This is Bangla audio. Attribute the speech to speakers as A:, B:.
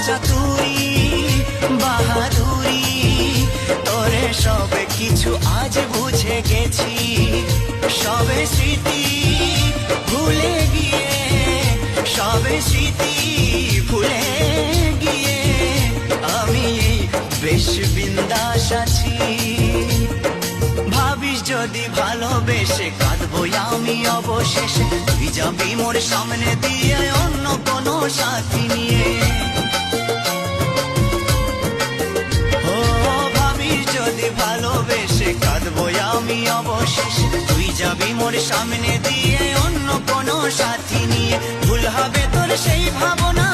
A: চাতুরি বাহাদুরি, তোরে সবে কিছু আজ বুঝে গেছি। সবে স্মৃতি ভুলে গিয়ে, সবে স্মৃতি ভুলে গিয়ে আমি বেশ বিন্দাস আছি। ভাবিস যদি ভালোবেসে কাঁদবো আমি অবশেষে, তুই যাবি মোর সামনে দিয়ে অন্য কোনো সাথী নিয়ে। ও ভাবিস যদি ভালোবেসে কাঁদবো আমি অবশেষে, তুই যাবি মোর সামনে দিয়ে অন্য কোনো সাথী নিয়ে। ভুল হবে তোর সেই ভাবনা